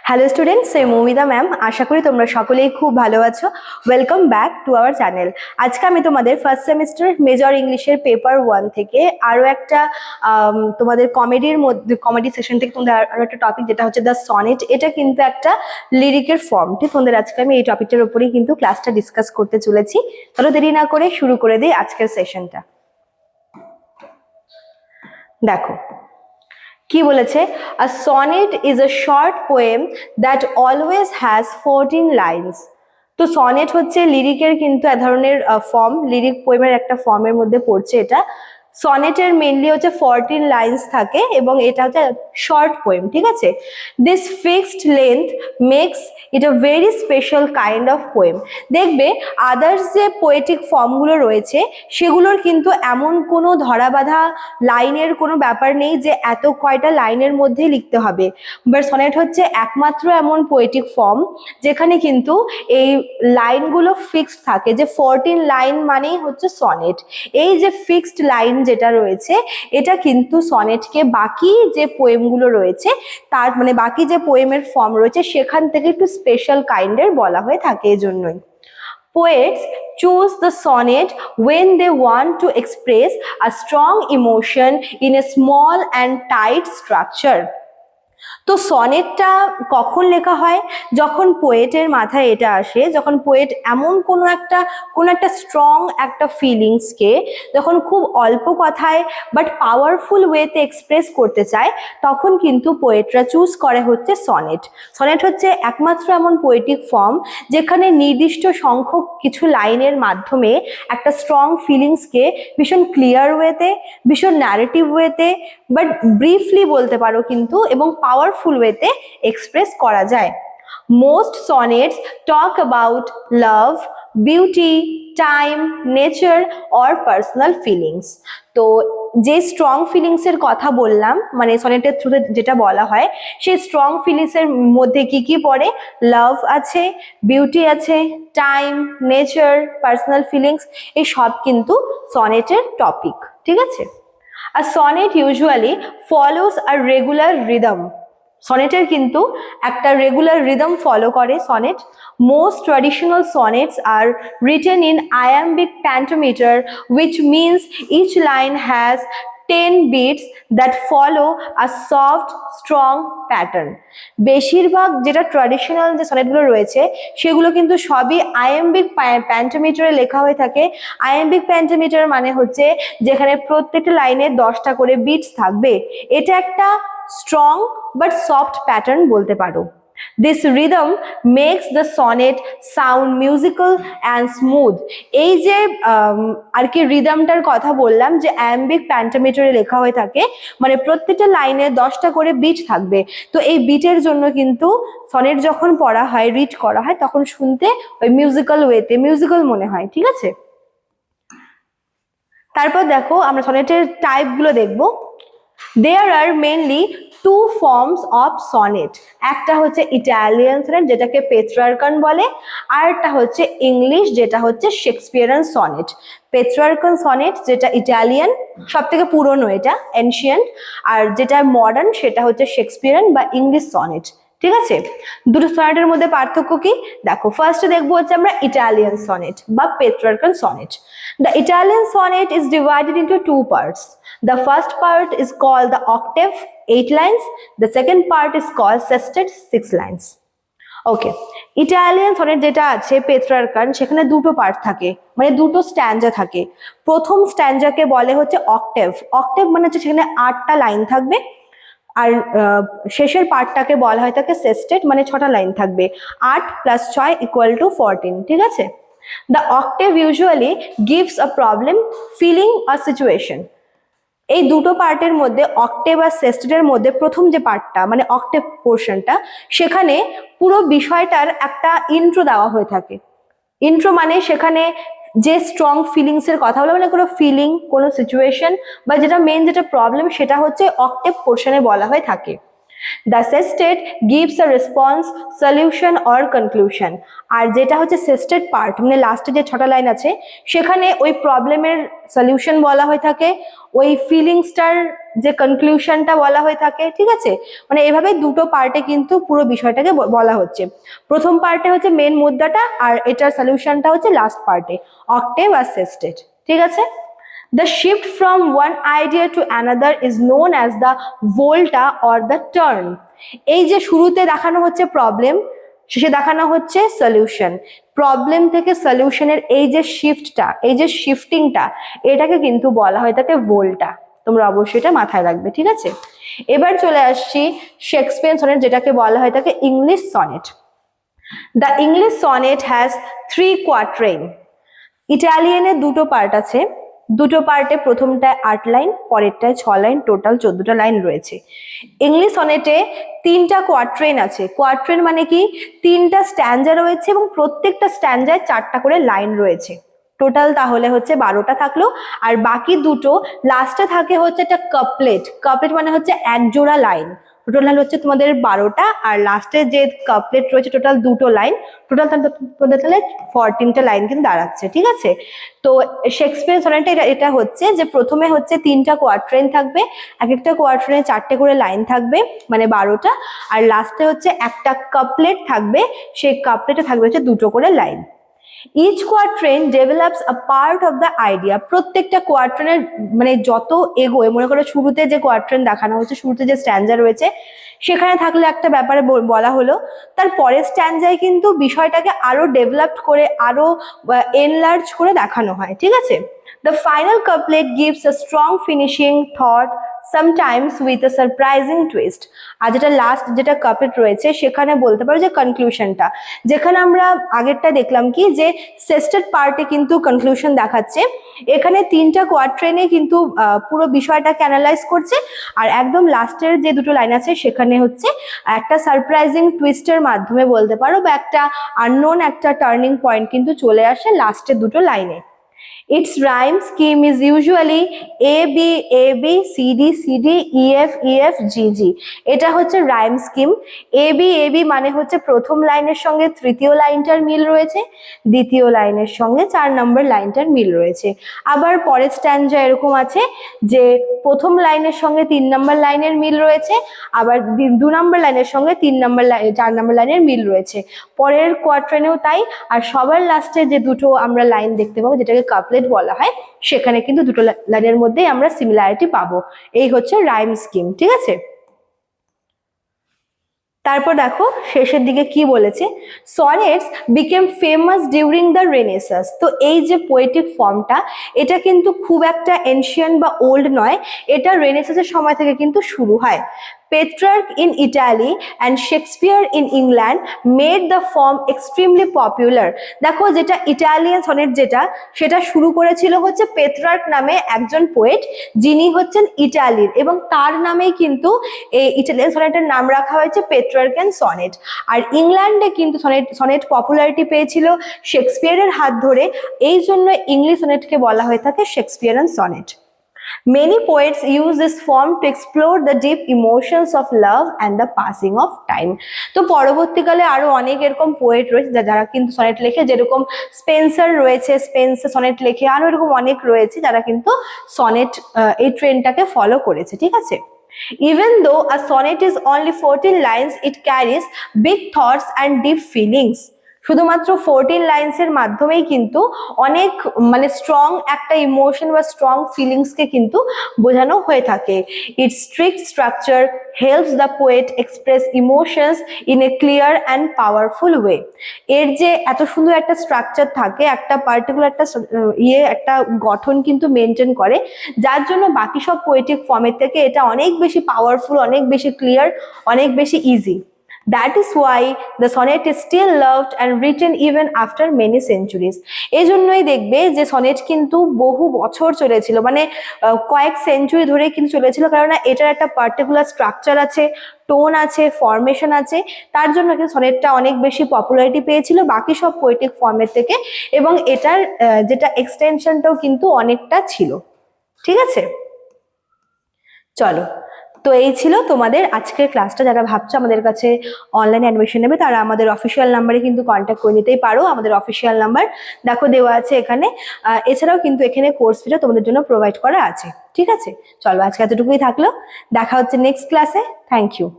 Hello students, আমি Moumita ma'am. আশা করি তোমরা সকলেই খুব ভালো আছো। Welcome back to our channel. আজকে আমি তোমাদের ফার্স্ট সেমিস্টার মেজর ইংলিশের পেপার 1 থেকে আরও একটা তোমাদের কমেডি সেশন থেকে তোমাদের আরও একটা টপিক, যেটা হচ্ছে দ্য সনেট। এটা কিন্তু একটা লিরিকের ফর্ম। ঠিক, তোমাদের আজকে আমি এই টপিকটার উপরেই কিন্তু ক্লাসটা ডিসকাস করতে চলেছি। চলো দেরি না করে শুরু করে দিই আজকের সেশনটা। দেখো কি বলেছে, a sonnet is a short poem that always has 14 lines. তো সনেট হচ্ছে লিরিকের কিন্তু এক ধরনের ফর্ম, লিরিক পোয়েমের একটা ফর্মের মধ্যে পড়ছে এটা। সনেটের মেনলি হচ্ছে 14 লাইন্স থাকে এবং এটা হচ্ছে শর্ট পোয়েম। ঠিক আছে, this fixed length makes it a very special kind of poem. দেখবে আদার্স যে পোয়েটিক ফর্মগুলো রয়েছে সেগুলোর কিন্তু এমন কোনো ধরাবাঁধা লাইনের কোনো ব্যাপার নেই যে এত কয়টা লাইনের মধ্যেই লিখতে হবে। বাট সনেট হচ্ছে একমাত্র এমন পোয়েটিক ফর্ম যেখানে কিন্তু এই লাইনগুলো ফিক্সড থাকে, যে 14 লাইন মানেই হচ্ছে সনেট। এই যে ফিক্সড লাইন যেটা রয়েছে এটা কিন্তু সনেটকে বাকি যে পোয়েমগুলো রয়েছে তার মানে বাকি যে পোয়েমের ফর্ম রয়েছে সেখান থেকে একটু স্পেশাল কাইন্ডের বলা হয়ে থাকে। এই জন্যই poets choose the sonnet when they want to express a strong emotion in a small and tight structure. তো সনেটটা কখন লেখা হয়? যখন পোয়েটের মাথায় এটা আসে, যখন পোয়েট এমন কোনো একটা স্ট্রং একটা ফিলিংসকে যখন খুব অল্প কথায় বাট পাওয়ারফুল ওয়েতে এক্সপ্রেস করতে চায়, তখন কিন্তু পোয়েটরা চুজ করে হচ্ছে সনেট। সনেট হচ্ছে একমাত্র এমন পোয়েটিক ফর্ম যেখানে নির্দিষ্ট সংখ্যক কিছু লাইনের মাধ্যমে একটা স্ট্রং ফিলিংসকে ভীষণ ক্লিয়ার ওয়েতে, ভীষণ ন্যারেটিভ ওয়েতে, বাট ব্রিফলি বলতে পারো কিন্তু, এবং পাওয়ারফুল ওয়েতে এক্সপ্রেস করা যায়। Most sonnets talk about love, beauty, time, nature or personal feelings. তো যে স্ট্রং ফিলিংসের কথা বললাম, মানে সনেটের থ্রুতে যেটা বলা হয়, সেই স্ট্রং ফিলিংসের মধ্যে কি কি পড়ে? লাভ আছে, বিউটি আছে, টাইম, নেচার, পার্সোনাল ফিলিংস, এই সব কিন্তু সনেটের টপিক। ঠিক আছে, A sonnet usually follows a regular rhythm. সনেটের কিন্তু একটা রেগুলার রিদম ফলো করে sonnet. Most traditional sonnets are written in iambic pentameter, which means each line has 10 beats that follow a soft strong pattern. বেশিরভাগ যেটা traditional যে সনেটগুলো রয়েছে সেগুলো কিন্তু সবই আয়াম্বিক প্যান্টামিটারে লেখা হয়ে থাকে। আয়াম্বিক প্যান্টামিটার মানে হচ্ছে যেখানে প্রত্যেকটা লাইনে 10টা করে বিটস থাকবে। এটা একটা স্ট্রং বাট সফট প্যাটার্ন বলতে পারো। This rhythm makes the sonnet sound musical and smooth. এই যে আর কি রিদমটার কথা বললাম, যে অ্যাম্বিক প্যান্টামিটারে লেখা হয়ে থাকে, মানে প্রত্যেকটা লাইনে 10টা করে বিট থাকবে। তো এই বিটের জন্য কিন্তু সনেট যখন পড়া হয়, রিড করা হয়, তখন শুনতে ওই মিউজিক্যাল ওয়েতে মিউজিক্যাল মনে হয়। ঠিক আছে, তারপর দেখো আমরা সনেটের টাইপগুলো দেখবো। There are mainly two forms of sonnet. একটা হচ্ছে ইটালিয়ান সনেট, যেটাকে পেট্রার্কান বলে, আর একটা হচ্ছে ইংলিশ, যেটা হচ্ছে শেক্সপিয়ারিয়ান সনেট। পেট্রার্কান সনেট যেটা ইটালিয়ান, সব থেকে পুরনো, এটা এনশিয়েন্ট, আর যেটা মডার্ন সেটা হচ্ছে শেক্সপিয়ারিয়ান বা ইংলিশ সনেট। ঠিক আছে, দুটো সনেটের মধ্যে পার্থক্য কি দেখো। ফার্স্টে দেখবো হচ্ছে আমরা ইটালিয়ান সনেট বা Petrarchan sonnet. The Italian sonnet is divided into two parts. The first part is called the octave, 8 lines. The second part is called sestet, 6 lines. Okay, Italian sonnet যেটা আছে পেট্রার্কান, সেখানে দুটো part থাকে, মানে দুটো স্ট্যান্জা থাকে। প্রথম স্ট্যান্জাকে বলে হচ্ছে অক্টেভ। অক্টেভ মানে হচ্ছে সেখানে 8টা লাইন থাকবে, আর শেষের পার্টটাকে বলা হয় থাকে সেস্টেট, মানে 6টা লাইন থাকবে। 8 + 6 = 14। ঠিক আছে, The octave usually gives a problem, feeling or situation. এই দুটো পার্টের মধ্যে অক্টেভ আর সেস্টেটের মধ্যে প্রথম যে পার্টটা মানে অক্টেভ পোর্শনটা, সেখানে পুরো বিষয়টার একটা ইন্ট্রো দেওয়া হয়ে থাকে। ইন্ট্রো মানে সেখানে যে স্ট্রং ফিলিংসের কথা বলে, মানে কোনো ফিলিং, কোনো সিচুয়েশন বা যেটা মেন যেটা প্রবলেম, সেটা হচ্ছে অক্টেভ পোর্শনে বলা হয়ে থাকে। The sestet gives a response, solution or conclusion. আর যেটা হচ্ছে sestet part, মানে লাস্টে যে 6টা লাইন আছে সেখানে ওই প্রবলেমের সলিউশন বলা হয়ে থাকে, ওই ফিলিংসটার যে কনক্লুশনটা বলা হয়ে থাকে, ঠিক আছে? মানে এভাবে দুটো পার্টে কিন্তু পুরো বিষয়টাকে বলা হচ্ছে। প্রথম পার্টে হচ্ছে মেন মুদ্রাটা, আর এটার সলিউশনটা হচ্ছে লাস্ট পার্টে, অক্টেভ আর সেস্টেট, ঠিক আছে? The shift from one idea to another is known as the volta or the turn. এই যে শুরুতে দেখানো হচ্ছে প্রবলেম, শেষে দেখানো হচ্ছে সলিউশন। প্রবলেম থেকে সলিউশনের এই যে শিফটটা, এই যে শিফটিংটা, এটাকে কিন্তু বলা হয় থাকে ভোল্টা। তোমরা অবশ্যই এটা মাথায় রাখবে, ঠিক আছে? এবার চলে আসছি শেক্সপিয়ার সনেট, যেটাকে বলা হয় থাকে English sonnet. The English sonnet has 3 quatrain. ইটালিয়ানের দুটো পার্ট আছে, দুটো পার্টে প্রথমটায় 8 লাইন, পরেরটায় 6 লাইন, টোটাল 14টা লাইন রয়েছে। ইংলিশ সনেটে 3টা কোয়াট্রেন আছে। কোয়াট্রেন মানে কি? 3টা স্ট্যান্জা রয়েছে এবং প্রত্যেকটা স্ট্যান্জায় 4টা করে লাইন রয়েছে। টোটাল তাহলে হচ্ছে 12টা থাকলো, আর বাকি দুটো লাস্টে থাকে হচ্ছে একটা কাপলেট। কাপলেট মানে হচ্ছে এক জোড়া লাইন। টোটাল হচ্ছে তোমাদের 12টা, আর লাস্টে যে কাপলেট রয়েছে টোটাল দুটো লাইন, টোটাল তোমাদের তাহলে 14টা লাইন কিন্তু দাঁড়াচ্ছে, ঠিক আছে? তো শেক্সপিয়ার সনেটে এটা হচ্ছে যে প্রথমে হচ্ছে 3টা কোয়াট্রেন থাকবে, এক একটা কোয়াট্রেনে 4টে করে লাইন থাকবে, মানে 12টা, আর লাস্টে হচ্ছে একটা কাপলেট থাকবে, সেই কাপলেটে থাকবে হচ্ছে দুটো করে line. Each quatrain develops a part of the idea. প্রত্যেকটা কোয়াট্রেনের মানে যত এগোয়, মনে করো শুরুতে যে কোয়াট্রেন দেখানো হচ্ছে, শুরুতে যে স্ট্যান্জা রয়েছে সেখানে থাকলে একটা ব্যাপারে বলা হলো, তার পরের স্ট্যান্জায় কিন্তু বিষয়টাকে আরো ডেভেলপড করে, আরো এনলার্জ করে দেখানো হয়, ঠিক আছে? The final couplet gives a strong finishing thought, sometimes with a surprising twist. আর যেটা লাস্ট যেটা কাপলেট রয়েছে সেখানে বলতে পারো যে কনক্লুশনটা, যেখানে আমরা আগেরটা দেখলাম কি যে সেস্টেড পার্টে কিন্তু কনক্লুশন দেখাচ্ছে, এখানে 3টা কোয়াট্রেনে কিন্তু পুরো বিষয়টাকে অ্যানালাইজ করছে, আর একদম লাস্টের যে দুটো লাইন আছে সেখানে হচ্ছে একটা সারপ্রাইজিং টুইস্টের মাধ্যমে বলতে পারো, বা একটা আননোন একটা টার্নিং পয়েন্ট কিন্তু চলে আসে লাস্টের দুটো লাইনে। Its rhyme scheme is usually A B A B C D C D E F E F G G. এটা হচ্ছে rhyme scheme. A B A B মানে হচ্ছে প্রথম লাইনের সঙ্গে তৃতীয় লাইনটার মিল রয়েছে, দ্বিতীয় লাইনের সঙ্গে 4 নম্বর লাইনটার মিল রয়েছে। আবার পরের স্ট্যান্জা এরকম আছে যে প্রথম লাইনের সঙ্গে 3 নম্বর লাইনের মিল রয়েছে, আবার 2 নম্বর লাইনের সঙ্গে 4 নম্বর লাইনের মিল রয়েছে। পরের কোয়াট্রেনেও তাই, আর সবার লাস্টে যে দুটো আমরা লাইন দেখতে পাবো যেটাকে কাপলেট বলা হয়, সেখানে কিন্তু দুটো লাইনের মধ্যেই আমরা সিমিলারিটি পাবো। এই হচ্ছে রাইম স্কিম, ঠিক আছে? তারপর দেখো শেষের দিকে কি বলেছে, sonnets became famous during the Renaissance. তো এই যে পোয়েটিক ফর্মটা, এটা কিন্তু খুব একটা এনশিয়েন্ট বা ওল্ড নয়, এটা রেনেসাসের সময় থেকে কিন্তু শুরু হয়। Petrarch in Italy and Shakespeare in England made the form extremely popular. দেখো যেটা ইটালিয়ান সনেট যেটা, সেটা শুরু করেছিল হচ্ছে পেট্রার্ক নামে একজন পোয়েট, যিনি হচ্ছেন ইটালির, এবং তার নামেই কিন্তু এই ইটালিয়ান সনেটের নাম রাখা হয়েছে পেট্রার্কিয়ান সনেট। আর ইংল্যান্ডে কিন্তু সনেট পপুলারিটি পেয়েছিল শেক্সপিয়ারের হাত ধরে, এই জন্য ইংলিশ সনেটকে বলা হয়ে থাকে Shakespearean sonnet. Many poets use this form to explore the deep emotions of love and the passing of time. তো পরবর্তীকালে আরো অনেক এরকম পোয়েট রয়েছে যারা কিন্তু সনেট লেখে, যেরকম স্পেন্সার রয়েছে, স্পেন্সার সনেট লেখে, আরো এরকম অনেক রয়েছে যারা কিন্তু সনেট এই ট্রেন্ডটাকে ফলো করেছে, ঠিক আছে? Even though a sonnet is only 14 lines, it carries big thoughts and deep feelings. শুধুমাত্র 14 লাইন্সের মাধ্যমেই কিন্তু অনেক মানে স্ট্রং একটা ইমোশন বা স্ট্রং ফিলিংসকে কিন্তু বোঝানো হয়ে থাকে। It's strict structure helps the poet express emotions in a clear and powerful way. এর যে এত সুন্দর একটা স্ট্রাকচার থাকে, একটা পার্টিকুলার একটা গঠন কিন্তু মেনটেন করে, যার জন্য বাকি সব পোয়েটিক ফর্মের থেকে এটা অনেক বেশি পাওয়ারফুল, অনেক বেশি ক্লিয়ার, অনেক বেশি easy. That is why the sonnet is still loved and written even after many centuries. এই জন্যই দেখবে যে সনেট কিন্তু বহু বছর চলেছিল, মানে কয়েক সেঞ্চুরি ধরে কিন্তু চলেছিল, কারণ এটার একটা পার্টিকুলার স্ট্রাকচার আছে, টোন আছে, ফরমেশন আছে, তার জন্য কিন্তু সনেটটা অনেক বেশি পপুলারিটি পেয়েছিল বাকি সব পোয়েটিক ফর্মের থেকে, এবং এটার যেটা এক্সটেনশনটাও কিন্তু অনেকটা ছিল, ঠিক আছে? চলো তো এই ছিল তোমাদের আজকের ক্লাসটা। যারা ভাবছো আমাদের কাছে অনলাইন অ্যাডমিশন নেবে তারা আমাদের অফিসিয়াল নাম্বারে কিন্তু কন্ট্যাক্ট করে নিতেই পারো। আমাদের অফিসিয়াল নাম্বার দেখো দেওয়া আছে এখানে। এছাড়াও কিন্তু এখানে কোর্স ফিটা তোমাদের জন্য প্রোভাইড করা আছে। ঠিক আছে, চলো আজকে এতটুকুই থাকলো, দেখা হচ্ছে নেক্সট ক্লাসে। Thank you.